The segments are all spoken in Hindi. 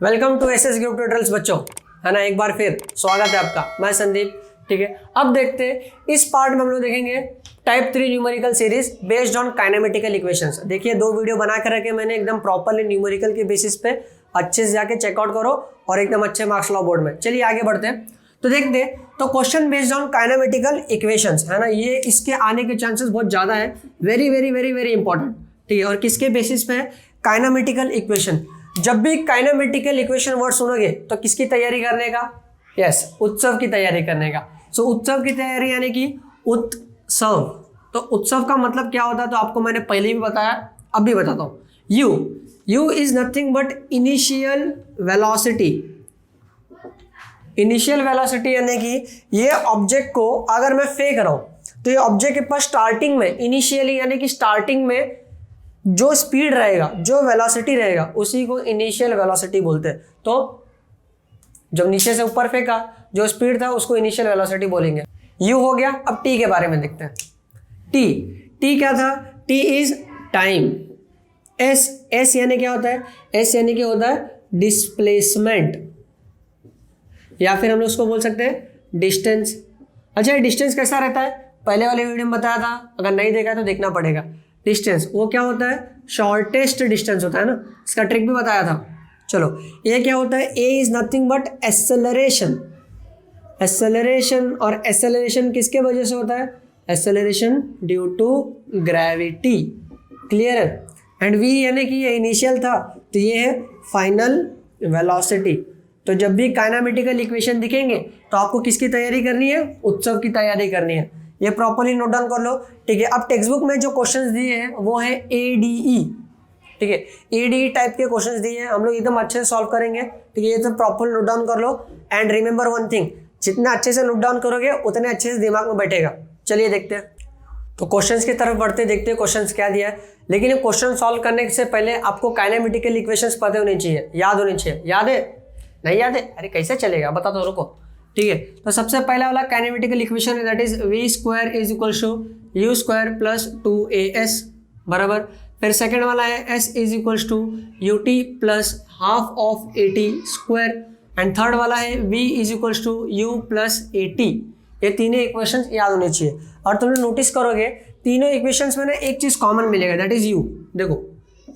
Welcome to SS group tutorials बच्चों, है ना। एक बार फिर स्वागत है आपका। मैं संदीप। ठीक है, अब देखते हैं इस पार्ट में हम लोग देखेंगे type 3 numerical series based on kinematical equations. देखिए 2 वीडियो बना कर रखे मैंने एकदम प्रॉपरली न्यूमेरिकल के बेसिस पे, अच्छे से जाके चेकआउट करो और एकदम अच्छे मार्क्स लाओ बोर्ड में। चलिए आगे बढ़ते हैं। तो देखते हैं, तो question based on kinematical equations, है ना, ये इसके आने के चांसेस बहुत ज़्यादा है। Very very very very important. ठीक है, और किसके बेसिस पे है? Kinematical equation. जब भी काइनेमेटिकल इक्वेशन वर्ड सुनोगे तो किसकी तैयारी करने का? यस, उत्सव की तैयारी करने का। सो उत्सव की तैयारी यानी कि उत्सव। तो उत्सव का मतलब क्या होता है तो आपको मैंने पहले भी बताया, अब भी बताता हूँ। You is nothing but initial velocity. Initial velocity यानी कि ये ऑब्जेक्ट को अगर मैं फेंक रहा हूं तो ये ऑब्जेक्ट के पास स्टार्टिंग में, इनिशियली यानी कि स्टार्टिंग में जो स्पीड रहेगा, जो वेलोसिटी रहेगा, उसी को इनिशियल वेलोसिटी बोलते हैं। तो जब नीचे से ऊपर फेंका जो स्पीड था उसको इनिशियल वेलोसिटी बोलेंगे। यू हो गया। अब टी के बारे में देखते हैं। टी क्या था? T is time. एस यानी क्या होता है? एस यानी क्या होता है? डिस्प्लेसमेंट, या फिर हम लोग उसको बोल सकते हैं डिस्टेंस। अच्छा, डिस्टेंस कैसा रहता है? पहले वाले वीडियो में बताया था, अगर नहीं देखा तो देखना पड़ेगा। डिस्टेंस वो क्या होता है? शॉर्टेस्ट डिस्टेंस होता है ना, इसका ट्रिक भी बताया था। चलो, ये क्या होता है? A is nothing but acceleration. Acceleration, और एक्सेलरेशन किसके वजह से होता है? Acceleration due to gravity. Clear है? एंड वी यानी कि ये इनिशियल था तो ये है फाइनल वेलोसिटी। तो जब भी काइनेमेटिकल इक्वेशन दिखेंगे तो आपको किसकी तैयारी करनी है? उत्सव की तैयारी करनी है। ये प्रॉपर्ली नोट डाउन कर लो। ठीक है, अब टेक्स्ट बुक में जो क्वेश्चंस दिए हैं वो है ADE। ठीक है, ADE टाइप के क्वेश्चंस दिए हैं, हम लोग एकदम अच्छे से सॉल्व करेंगे। ठीक है, ये तो प्रॉपर नोट डाउन कर लो। एंड रिमेंबर वन थिंग, जितना अच्छे से नोट डाउन करोगे उतने अच्छे से दिमाग में बैठेगा। चलिए देखते हैं, तो क्वेश्चंस की तरफ बढ़ते देखते हैं क्वेश्चंस क्या दिया है। लेकिन ये क्वेश्चन सॉल्व करने से पहले आपको काइनेमेटिकल इक्वेशंस पता होनी चाहिए, याद होनी चाहिए। याद है? नहीं याद है? अरे कैसे चलेगा, बता दो, रुको। ठीक है, तो सबसे पहला वाला काइनेमेटिकल इक्वेशन है, that is v square is equal to u square plus 2as बराबर। फिर सेकंड वाला है s is equal to ut plus half of at square. And third वाला है v is equal to u plus at। ये तीनों इक्वेशंस याद होने चाहिए। और तुम लोग नोटिस करोगे तीनों इक्वेशंस में ना एक चीज कॉमन मिलेगा, दैट इज u। देखो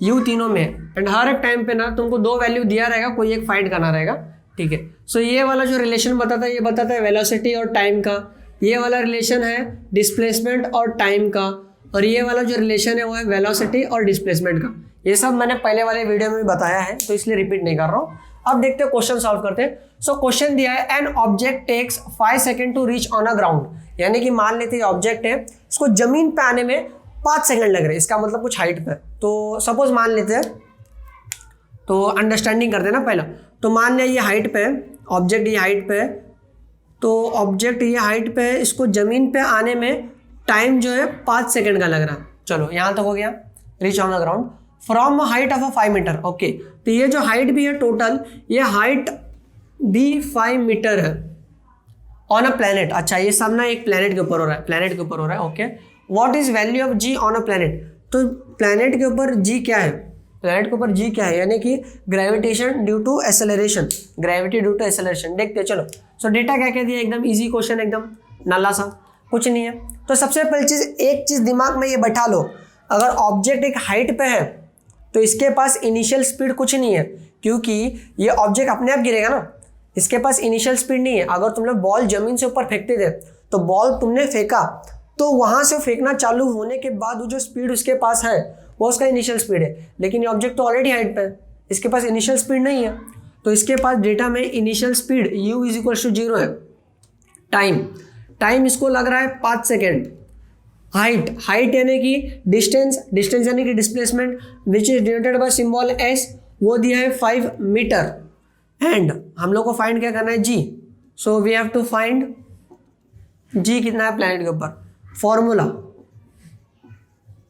u तीनों में है, एंड हर एक टाइम पे ना तुमको 2 वैल्यू दिया रहेगा, कोई एक फाइंड करना रहेगा। ठीक है, सो ये वाला जो रिलेशन बताता है ये बताता है वेलोसिटी और टाइम का। ये वाला रिलेशन है डिस्प्लेसमेंट और टाइम का। और ये वाला जो रिलेशन है वो है वेलोसिटी और डिस्प्लेसमेंट का। ये सब मैंने पहले वाले वीडियो में भी बताया है, तो इसलिए रिपीट नहीं कर रहा हूँ। अब देखते हैं क्वेश्चन सॉल्व करते हैं। सो क्वेश्चन दिया है, an object takes 5 second to reach on a ground. यानी कि मान लेते हैं ऑब्जेक्ट है, इसको जमीन पे आने में 5 सेकेंड लग रहे हैं, इसका मतलब कुछ हाइट पे। तो सपोज मान लेते हैं, तो अंडरस्टैंडिंग करते हैं ना पहला। तो मान लिया ये हाइट पे है, ऑब्जेक्ट ये हाइट पे है, तो ऑब्जेक्ट ये हाइट पे है, इसको जमीन पे आने में टाइम जो है 5 सेकेंड का लग रहा है। चलो यहाँ तक हो गया, reach on the ground from height of 5 metre. Okay, तो ये जो हाइट भी है टोटल, ये हाइट भी 5 मीटर है ऑन अ प्लैनेट। अच्छा, ये सब ना एक प्लैनेट के ऊपर हो रहा है, प्लैनेट के ऊपर हो रहा है। Okay, what is value of g on a planet? तो प्लैनेट के ऊपर जी क्या है? प्लैनेट के ऊपर जी क्या है? यानी कि gravitation due to acceleration, gravity due to acceleration. देखते हैं, चलो। सो डेटा क्या क्या दिया? एकदम इजी क्वेश्चन, एकदम नाला सा, कुछ नहीं है। तो सबसे पहली चीज, एक चीज दिमाग में ये बैठा लो, अगर ऑब्जेक्ट एक हाइट पे है तो इसके पास इनिशियल स्पीड कुछ नहीं है, क्योंकि ये ऑब्जेक्ट अपने आप गिरेगा ना, इसके पास इनिशियल स्पीड नहीं है। अगर तुम लोग बॉल जमीन से ऊपर फेंकते थे तो बॉल तुमने फेंका तो वहां से फेंकना चालू होने के बाद वो जो स्पीड उसके पास है वो उसका इनिशियल स्पीड है। लेकिन ये ऑब्जेक्ट तो ऑलरेडी हाइट पे है, इसके पास इनिशियल स्पीड नहीं है, तो इसके पास डेटा में initial speed u is equal to 0 है। टाइम इसको लग रहा है 5 सेकेंड। हाइट यानी कि डिस्टेंस यानी कि displacement which is denoted by symbol s, वो दिया है 5 मीटर। एंड हम लोग को फाइंड क्या करना है? g। So we have to find g कितना है प्लैनेट के ऊपर। फॉर्मूला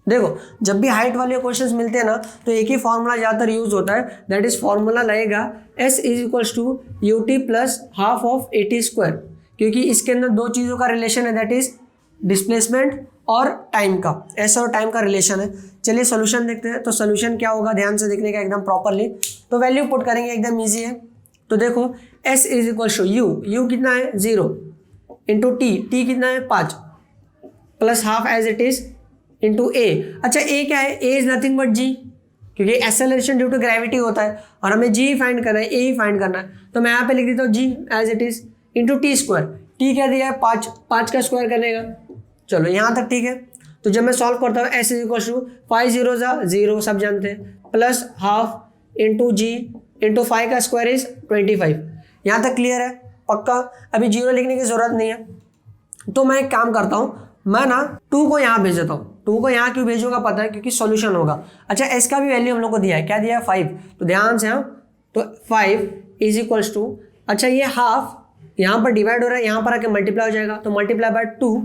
देखो, जब भी हाइट वाले क्वेश्चंस मिलते हैं ना तो एक ही फॉर्मूला ज़्यादातर यूज होता है, दैट इज फॉर्मूला लगेगा s is equals to ut plus half of at square. क्योंकि इसके अंदर 2 चीज़ों का रिलेशन है, दैट इज डिस्प्लेसमेंट और टाइम का, एस और टाइम का रिलेशन है। चलिए सोल्यूशन देखते हैं। तो सोल्यूशन क्या होगा, ध्यान से देखने का एकदम प्रॉपरली। तो वैल्यू पुट करेंगे, एकदम ईजी है। तो देखो s is equal to u कितना है 0 इंटू टी कितना है 5 plus half as it is into a. अच्छा ए क्या है, a is nothing but g, क्योंकि एक्सेलरेशन ड्यू टू ग्रेविटी होता है और हमें जी ही फाइंड करना है, ए ही फाइंड करना है। तो मैं यहाँ पे लिख देता हूँ g as it is into t square. T क्या दिया है 5, 5 का स्क्वायर करने का। चलो यहाँ तक ठीक है। तो जब मैं सॉल्व करता हूँ एस इज इक्वल टू 5 0 0 सब जानते हैं प्लस हाफ इंटू जी इंटू 5 का स्क्वायर इज 25। यहाँ तक क्लियर है पक्का। अभी 0 लिखने की जरूरत नहीं है। तो मैं एक काम करता हूँ, मैं ना 2 को यहाँ भेज देता हूँ। 2 को यहाँ क्यों भेजूंगा पता है, क्योंकि सॉल्यूशन होगा। अच्छा एस का भी वैल्यू हम लोग को दिया है, क्या दिया है 5। तो ध्यान से, हाँ तो 5 इज इक्वल्स टू, अच्छा ये हाफ यहाँ पर डिवाइड हो रहा है, यहाँ पर आके मल्टीप्लाई हो जाएगा तो मल्टीप्लाई बाय 2,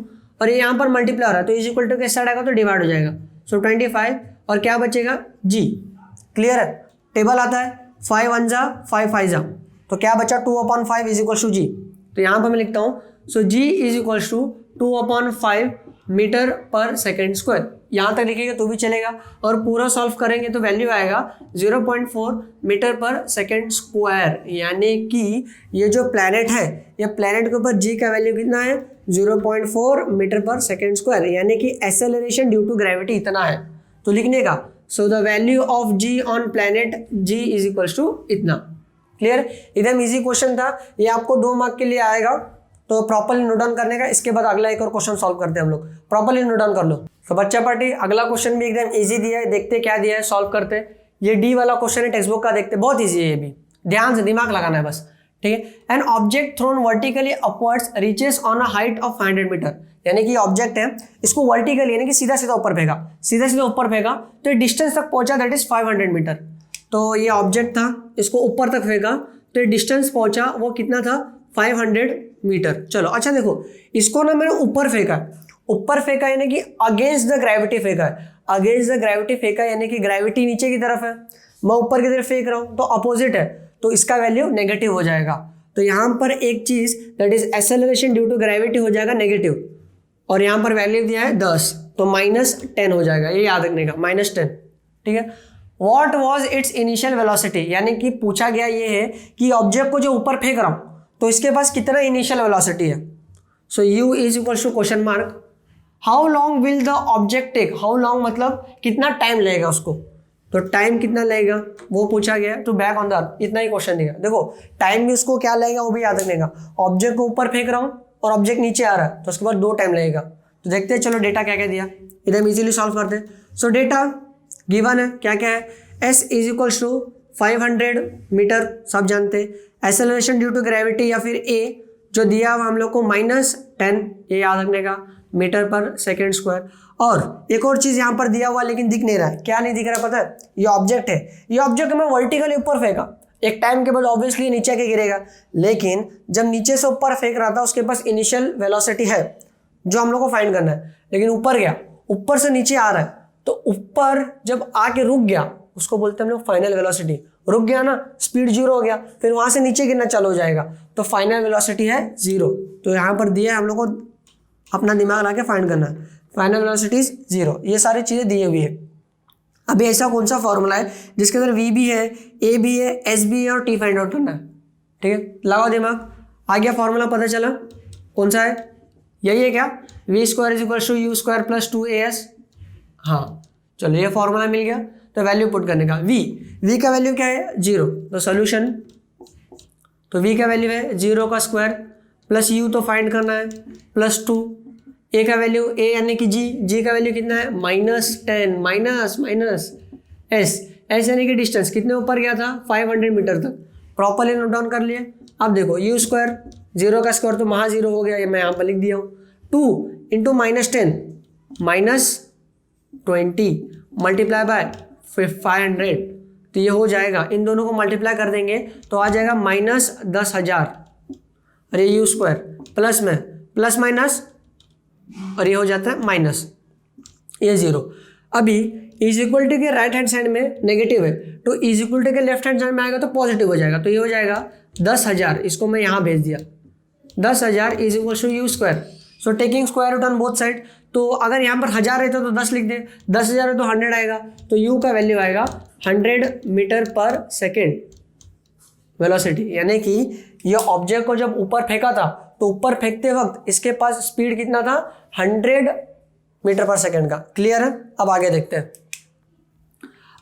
और ये यहाँ पर मल्टीप्लाई हो रहा है तो इज इक्वल टू के साइड आएगा तो डिवाइड हो जाएगा। सो 25 और क्या बचेगा जी। क्लियर है, टेबल आता है 5 1 जा 5 5 जा, तो क्या बचा 2/5 इज इक्वल टू जी। तो यहाँ पर मैं लिखता हूँ सो जी इज इक्वल टू 2/5 मीटर पर सेकेंड स्क्वायर। यहाँ तक लिखेगा तो भी चलेगा, और पूरा सॉल्व करेंगे तो वैल्यू आएगा 0.4 मीटर पर सेकेंड स्क्वायर। यानी कि ये जो प्लैनेट है, ये प्लैनेट के ऊपर जी का वैल्यू कितना है 0.4 मीटर पर सेकेंड स्क्वायर, यानी कि एक्सेलरेशन ड्यू टू ग्रेविटी इतना है। तो लिखने का so the value of g on planet g is equal to इतना। क्लियर, एकदम इजी क्वेश्चन था ये, आपको 2 मार्क के लिए आएगा। तो प्रॉपर्ली नोट डाउन करने का, इसके बाद अगला एक और क्वेश्चन सॉल्व करते हैं हम लोग। प्रॉपर्ली नोट डाउन कर लो। तो बच्चा पार्टी अगला क्वेश्चन भी एकदम इजी दिया है, देखते क्या दिया है, सॉल्व करते हैं। ये डी वाला क्वेश्चन है टेक्स्ट बुक का, देखते बहुत इजी है ये भी, ध्यान से दिमाग लगाना है बस। ठीक है, an object thrown vertically upwards reaches on a height of 500 metre. यानी कि ऑब्जेक्ट है, इसको वर्टिकली यानी कि सीधा सीधा ऊपर फेंका, सीधा सीधा ऊपर फेंका तो ये डिस्टेंस तक पहुंचा, दैट इज 500 मीटर। तो ये ऑब्जेक्ट था, इसको ऊपर तक फेंका तो ये डिस्टेंस पहुंचा, वो कितना था 500 मीटर। चलो अच्छा देखो, इसको ना मैंने ऊपर फेंका, ऊपर फेंका यानी कि अगेंस्ट द ग्रेविटी फेंका है, अगेंस्ट द ग्रेविटी फेंका यानी कि ग्रेविटी नीचे की तरफ है, मैं ऊपर की तरफ फेंक रहा हूँ तो अपोजिट है, तो इसका वैल्यू नेगेटिव हो जाएगा। तो यहाँ पर एक चीज that is acceleration due to gravity हो जाएगा नेगेटिव, और यहाँ पर वैल्यू दिया है 10 तो -10 हो जाएगा, ये याद रखने का -10। ठीक है, what was it's initial velocity, यानी कि पूछा गया ये है कि ऑब्जेक्ट को जो ऊपर फेंक रहा हूँ तो इसके पास कितना इनिशियल वेलोसिटी है। So u is equal to question mark how long will the object take, how long मतलब कितना टाइम लगेगा उसको, तो टाइम कितना लगेगा वो पूछा गया। तो बैक ऑन द अर्थ, इतना ही क्वेश्चन दिया। देखो टाइम भी उसको क्या लगेगा वो भी याद रखने का, ऑब्जेक्ट को ऊपर फेंक रहा हूँ और ऑब्जेक्ट नीचे आ रहा है तो उसके बाद 2 टाइम लगेगा। तो देखते हैं, चलो डेटा क्या क्या दिया, एकदम इजीली सॉल्व करते हैं। सो डेटा गिवन है, क्या क्या है, s is equal to 500 metre सब जानते हैं, एक्सेलरेशन ड्यू टू ग्रेविटी या फिर a जो दिया हुआ हम लोग को -10, ये याद रखने का, मीटर पर सेकेंड स्क्वायर। और एक और चीज़ यहाँ पर दिया हुआ लेकिन दिख नहीं रहा है, क्या नहीं दिख रहा पता है, ये ऑब्जेक्ट है, ये ऑब्जेक्ट मैं वर्टिकली ऊपर फेंका, एक टाइम के बाद ऑब्वियसली नीचे के गिरेगा, लेकिन जब नीचे से ऊपर फेंक रहा था उसके पास इनिशियल वेलोसिटी है जो हम लोग को फाइंड करना है, लेकिन ऊपर गया, ऊपर से नीचे आ रहा है, तो ऊपर जब आके रुक गया उसको बोलते हैं हम लोग फाइनल वेलोसिटी। रुक गया ना, स्पीड 0 हो गया, फिर वहां से नीचे गिरना चालू हो जाएगा, तो फाइनल वेलोसिटी है 0। तो यहाँ पर दिया है हम लोग को अपना दिमाग लगा के फाइंड करना है, फाइनल वेलोसिटी इज 0। ये सारी चीज़ें दी हुई है। अभी ऐसा कौन सा फॉर्मूला है जिसके अंदर v भी है, a भी है, s भी है और t फाइंड आउट करना है। ठीक है, लगाओ दिमाग, आ गया फॉर्मूला, पता चला कौन सा है, यही है क्या, v² is equal to u² plus 2as। हाँ चलो ये फॉर्मूला मिल गया, तो वैल्यू पुट करने का, v का वैल्यू क्या है 0, तो सोल्यूशन, तो v का वैल्यू है 0 का स्क्वायर प्लस u तो फाइंड करना है प्लस 2, a का वैल्यू a यानी कि g का वैल्यू कितना है -10 माइनस s यानी कि डिस्टेंस कितने ऊपर गया था 500 मीटर तक, प्रॉपरली नोट डाउन कर लिए। अब देखो u², 0 का स्क्वायर तो वहाँ 0 हो गया, ये मैं यहाँ पर लिख दिया हूँ, 2 इंटू -10 -20 मल्टीप्लाई बाय 500, तो ये हो जाएगा, इन दोनों को मल्टीप्लाई कर देंगे तो आ जाएगा -10,000, और ये u² प्लस में प्लस माइनस, और ये हो जाता है माइनस, ये 0। अभी इज इक्वल टू के राइट हैंड साइड में नेगेटिव है, तो इज इक्वल टू के लेफ्ट हैंड साइड में आएगा तो पॉजिटिव हो जाएगा, तो ये हो जाएगा 10,000, इसको मैं यहाँ भेज दिया, 10,000 is equal to u²। So taking square root on both side, तो अगर यहाँ पर 1000 रहता तो 10 लिख दे, 10,000 है तो 100 आएगा, तो u का वैल्यू आएगा 100 मीटर पर सेकेंड वेलोसिटी। यानी कि ये ऑब्जेक्ट को जब ऊपर फेंका था तो ऊपर फेंकते वक्त इसके पास स्पीड कितना था, 100 मीटर पर सेकेंड का। क्लियर है? अब आगे देखते हैं।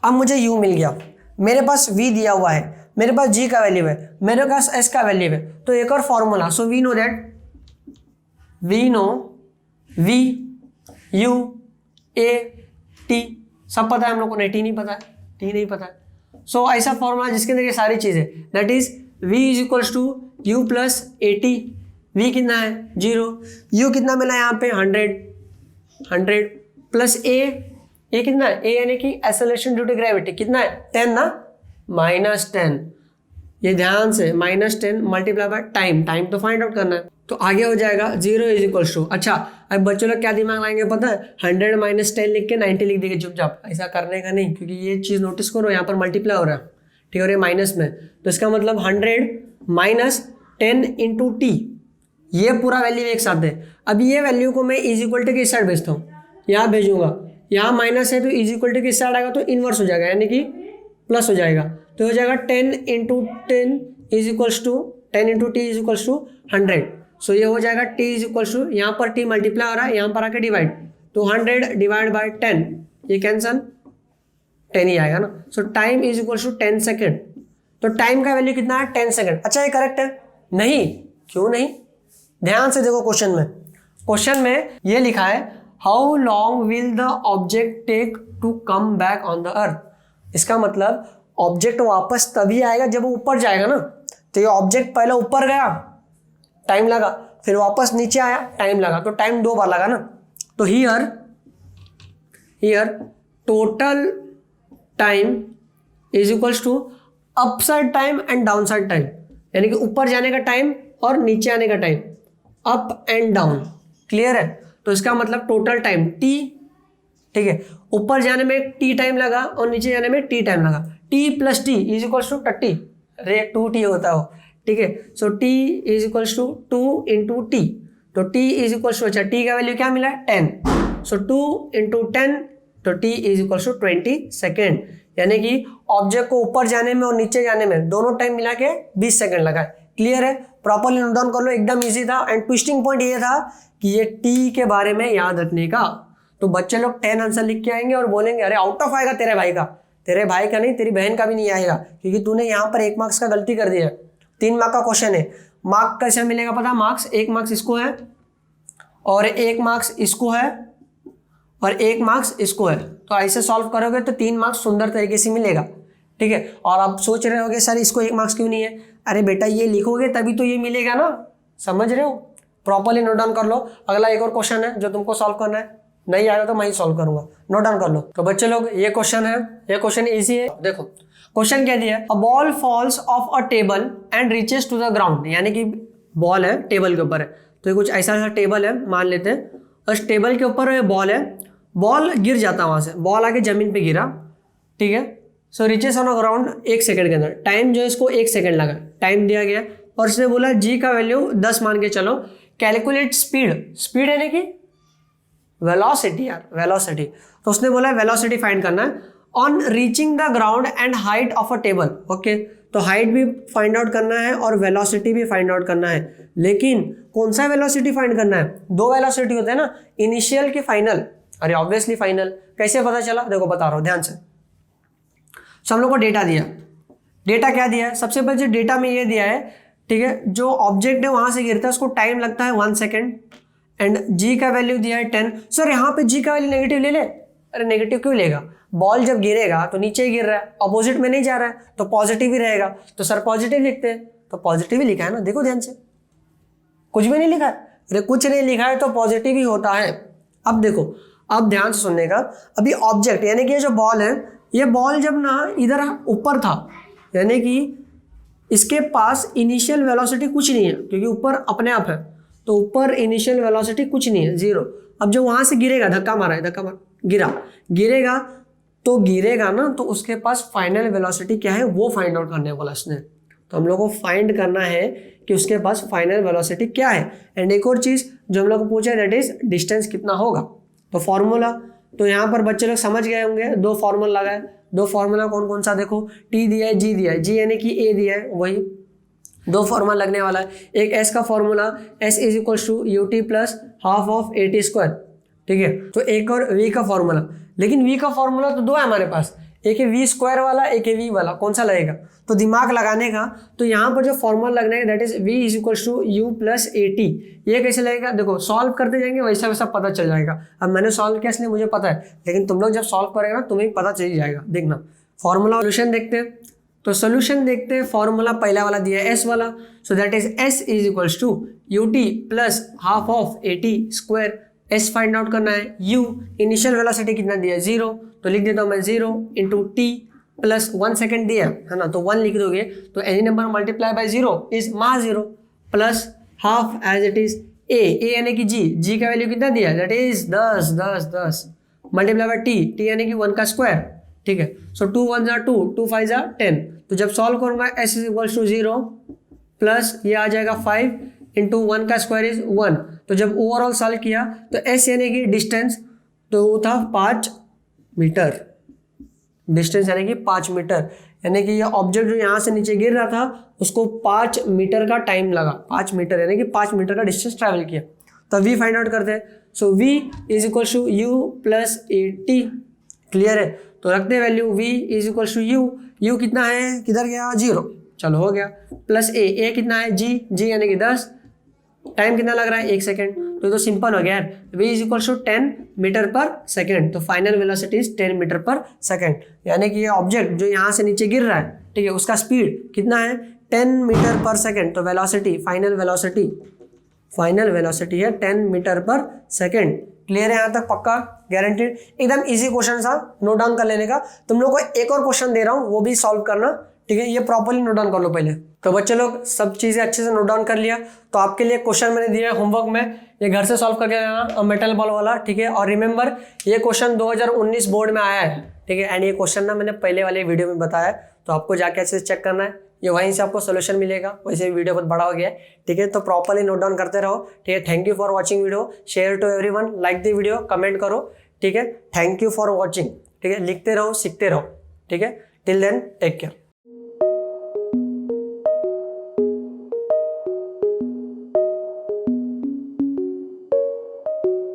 अब मुझे u मिल गया, मेरे पास v दिया हुआ है, मेरे पास g का वैल्यू है, मेरे पास s का वैल्यू है, तो एक और फॉर्मूला, so we know v u a t सब पता है हम लोग को, नहीं t नहीं पता है, t नहीं पता है। सो ऐसा फॉर्मूला जिसके अंदर ये सारी चीजें, that is v is equals to u plus a t. v कितना है 0, u कितना मिला यहाँ पे 100 प्लस a कितना है, a यानी कि एक्सेलरेशन ड्यू टू ग्रेविटी कितना है 10 ना, -10, ये ध्यान से -10 मल्टीप्लाई बाय टाइम तो फाइंड आउट करना है। तो आगे हो जाएगा 0 इज इक्वल्स टू, अच्छा अब बच्चों लोग क्या दिमाग लाएंगे पता है, 100 माइनस 10 लिख के 90 लिख देंगे चुपचाप, ऐसा करने का नहीं, क्योंकि ये चीज़ नोटिस करो यहाँ पर मल्टीप्लाई हो रहा है, ठीक है, और ये माइनस में, तो इसका मतलब 100 माइनस 10 इंटू टी, ये पूरा वैल्यू एक साथ है। अब ये वैल्यू को मैं इज इक्वल टू के इस साइड भेजता हूँ, यहाँ भेजूंगा, यहाँ माइनस है तो इज इक्वल टू के इस साइड आएगा तो इनवर्स हो जाएगा, यानी कि प्लस हो जाएगा, तो हो जाएगा 10 into 10 is equals to 10 into t is equals to 100। So ये हो जाएगा t इज इक्वल्स टू, यहाँ पर t मल्टीप्लाई हो रहा है, यहाँ पर आके डिवाइड, तो 100 डिवाइड बाय 10, ये कैंसल 10 ही आएगा ना। So time is equals to 10 second, तो टाइम का वैल्यू कितना है 10 सेकेंड। अच्छा ये करेक्ट है? नहीं, क्यों नहीं, ध्यान से देखो क्वेश्चन में ये लिखा है how long will the object take to come back on the earth. इसका मतलब ऑब्जेक्ट वापस तभी आएगा जब वो ऊपर जाएगा ना, तो ये ऑब्जेक्ट पहले ऊपर गया टाइम लगा, फिर वापस नीचे आया टाइम लगा, तो टाइम 2 बार लगा ना। तो here total time is equals to upside time and downside time, यानी कि ऊपर जाने का टाइम और नीचे आने का time, up and down. Clear है? तो इसका मतलब टोटल टाइम t, ठीक है, ऊपर जाने में t टाइम लगा और नीचे जाने में t टाइम लगा, t plus t is equals to 30, रे 2t होता हो, ठीक है। So t is equals to 2 into t, तो t इज इक्वल्स टू, अच्छा t का वैल्यू क्या मिला है 10, सो 2 इंटू 10, तो t is equals to 20 second, यानी कि ऑब्जेक्ट को ऊपर जाने में और नीचे जाने में दोनों टाइम मिला के 20 सेकेंड लगा है। क्लियर है? प्रॉपरली नोट डाउन कर लो, एकदम इजी था। एंड ट्विस्टिंग पॉइंट ये था कि ये t के बारे में याद रखने का, तो बच्चे लोग 10 आंसर लिख के आएंगे और बोलेंगे अरे आउट ऑफ आएगा तेरे भाई का, तेरे भाई का नहीं, तेरी बहन का भी नहीं आएगा, क्योंकि तूने यहाँ पर 1 मार्क्स का गलती कर दिया। 3 मार्क का क्वेश्चन है, मार्क कैसे मिलेगा पता, मार्क्स 1 मार्क्स इसको है और 1 मार्क्स इसको है और 1 मार्क्स इसको है, तो ऐसे सॉल्व करोगे तो 3 मार्क्स सुंदर तरीके से मिलेगा, ठीक है। और आप सोच रहे होगे सर इसको 1 मार्क्स क्यों नहीं है, अरे बेटा ये लिखोगे तभी तो ये मिलेगा ना, समझ रहे हो? प्रॉपरली नोट डाउन कर लो। अगला एक और क्वेश्चन है जो तुमको सॉल्व करना है, नहीं आएगा तो मैं ही सॉल्व करूंगा, नोट डाउन कर लो। तो बच्चे लोग ये क्वेश्चन है, ये क्वेश्चन इजी है। देखो क्वेश्चन क्या दिया है, a ball falls of a table and reaches to the ground, यानी कि बॉल है टेबल के ऊपर है, तो ये कुछ ऐसा टेबल है मान लेते हैं, उस टेबल के ऊपर ये बॉल है, बॉल गिर जाता है वहां से, बॉल आके जमीन पे गिरा, ठीक है। So reaches on a ground 1 second के अंदर, टाइम जो है इसको 1 सेकंड लगा, टाइम दिया गया और इसने बोला जी का वैल्यू 10 मान के चलो, कैलकुलेट स्पीड यानी कि वेलोसिटी, यार वेलोसिटी, तो उसने बोला वेलोसिटी फाइंड करना है on reaching the ground and height of a table. Okay, तो हाइट भी फाइंड आउट करना है और वेलोसिटी भी फाइंड आउट करना है, लेकिन कौन सा वेलोसिटी फाइंड करना है, 2 वेलोसिटी होते हैं ना, इनिशियल की फाइनल। अरे ऑब्वियसली फाइनल, कैसे पता चला, देखो बता रहा हूँ ध्यान से। सो हम लोग को डेटा दिया, डेटा क्या दिया है, सबसे पहले जो डेटा में ये दिया है, ठीक है, जो ऑब्जेक्ट है वहां से गिरता है उसको टाइम लगता है 1 सेकेंड एंड जी का वैल्यू दिया है 10। सर यहाँ पे जी का वैल्यू नेगेटिव ले ले, अरे नेगेटिव क्यों लेगा, बॉल जब गिरेगा तो नीचे ही गिर रहा है, अपोजिट में नहीं जा रहा है, तो पॉजिटिव ही रहेगा, तो सर पॉजिटिव लिखते हैं, तो पॉजिटिव ही लिखा है ना, देखो ध्यान से, कुछ भी नहीं लिखा है, अरे कुछ नहीं लिखा है तो पॉजिटिव ही होता है। अब देखो, अब ध्यान से सुनने का, अभी ऑब्जेक्ट यानी कि ये जो बॉल है, ये बॉल जब ना इधर ऊपर था, यानी कि इसके पास इनिशियल वेलोसिटी कुछ नहीं है, क्योंकि ऊपर अपने आप है, तो ऊपर इनिशियल वेलोसिटी कुछ नहीं है, 0। अब जो वहां से गिरेगा, धक्का मारा है, धक्का मार गिरेगा तो गिरेगा ना, तो उसके पास फाइनल वेलोसिटी क्या है वो फाइंड आउट करने वाला इसने, तो हम लोग को फाइंड करना है कि उसके पास फाइनल वेलोसिटी क्या है। एंड एक और चीज जो हम लोग को पूछा है, दैट इज डिस्टेंस कितना होगा, तो फॉर्मूला, तो यहाँ पर बच्चे लोग समझ गए होंगे, दो फॉर्मूला लगाए। दो फॉर्मूला कौन कौन सा देखो, टी दिया है, जी दिया है, जी यानी कि ए दिया है, वही दो फॉर्मूला लगने वाला है। एक एस का formula, s is equal to u t plus half of a t square, ठीक है। तो एक और वी का फॉर्मूला, लेकिन वी का फॉर्मूला तो दो है हमारे पास, एक है वी स्क्वायर वाला, एक है वी वाला, कौन सा लगेगा। तो दिमाग लगाने का, तो यहाँ पर जो फॉर्मूला लगना है that is v is equal to u plus a t. ये कैसे लगेगा, देखो सॉल्व करते जाएंगे वैसा वैसा पता चल जाएगा। अब मैंने सॉल्व किया इसलिए मुझे पता है, लेकिन तुम लोग जब सॉल्व करेगा ना तुम्हें पता चल जाएगा। देखना फॉर्मूला, सोल्यूशन देखते हैं। तो सोल्यूशन देखते हैं, फॉर्मूला पहला वाला दिया है एस वाला, so that is s is equal to u t plus half of a t square. S find out करना है, यू इनिशियल वेलोसिटी कितना दिया है 0, तो लिख देता हूँ मैं 0 इंटू टी प्लस 1 सेकेंड दिया है ना, तो 1 लिख दोगे, तो any number multiply by 0 is mass 0 plus half as it is a यानी कि जी का वैल्यू कितना दिया है that is 10 multiply by T यानी कि 1 का स्क्वायर, ठीक है। सो 2 1 जार 2, 2 5 जार 10। तो जब सॉल्व करूंगा S is equal to 0 plus ये आ जाएगा 5 इंटू 1 का स्क्वायर इज 1। तो जब ओवरऑल सॉल्व किया तो एस यानी कि डिस्टेंस, तो वो था 5 मीटर, डिस्टेंस यानी कि 5 मीटर, यानी कि ये ऑब्जेक्ट जो यहाँ से नीचे गिर रहा था उसको 5 मीटर का टाइम लगा, 5 मीटर यानी कि 5 मीटर का डिस्टेंस ट्रैवल किया। तो वी फाइंड आउट करते हैं। So v is equal to u plus a t, clear है। तो रखते हैं value v is equal to u कितना है, किधर गया 0, चलो हो गया, प्लस ए कितना है जी यानी कि 10, टाइम कितना लग रहा है 1 सेकेंड, तो सिंपल हो गया यार। v is equal to 10 metre पर सेकेंड, तो फाइनल वेलोसिटी इज 10 मीटर पर सेकेंड, यानी कि ये ऑब्जेक्ट जो यहाँ से नीचे गिर रहा है, ठीक है, उसका स्पीड कितना है 10 मीटर पर सेकेंड। तो वेलोसिटी, फाइनल वेलोसिटी है 10 मीटर पर सेकेंड। क्लियर है यहाँ तक, पक्का गारंटेड। एकदम इजी क्वेश्चन था, नोट डाउन कर लेने का। तुम लोग को एक और क्वेश्चन दे रहा हूँ, वो भी सॉल्व करना, ठीक है। ये प्रॉपर्ली नोट डाउन कर लो पहले। तो बच्चे लोग सब चीजें अच्छे से नोट डाउन कर लिया, तो आपके लिए क्वेश्चन मैंने दिया है होमवर्क में, ये घर से सॉल्व करके लाना, मेटल बॉल वाला, ठीक है। और रिमेंबर ये क्वेश्चन 2019 बोर्ड में आया है, ठीक है। एंड ये क्वेश्चन ना मैंने पहले वाले वीडियो में बताया, तो आपको जाके अच्छे से चेक करना है, ये वहीं से आपको सोल्यूशन मिलेगा। वैसे वीडियो बहुत बड़ा हो गया है, ठीक है। तो प्रॉपर्ली नोट डाउन करते रहो, ठीक है। Thank you for watching video, share to everyone, like the video, comment करो, ठीक है। थैंक यू फॉर वॉचिंग, ठीक है। लिखते रहो, सीखते रहो, ठीक है। Till then take care.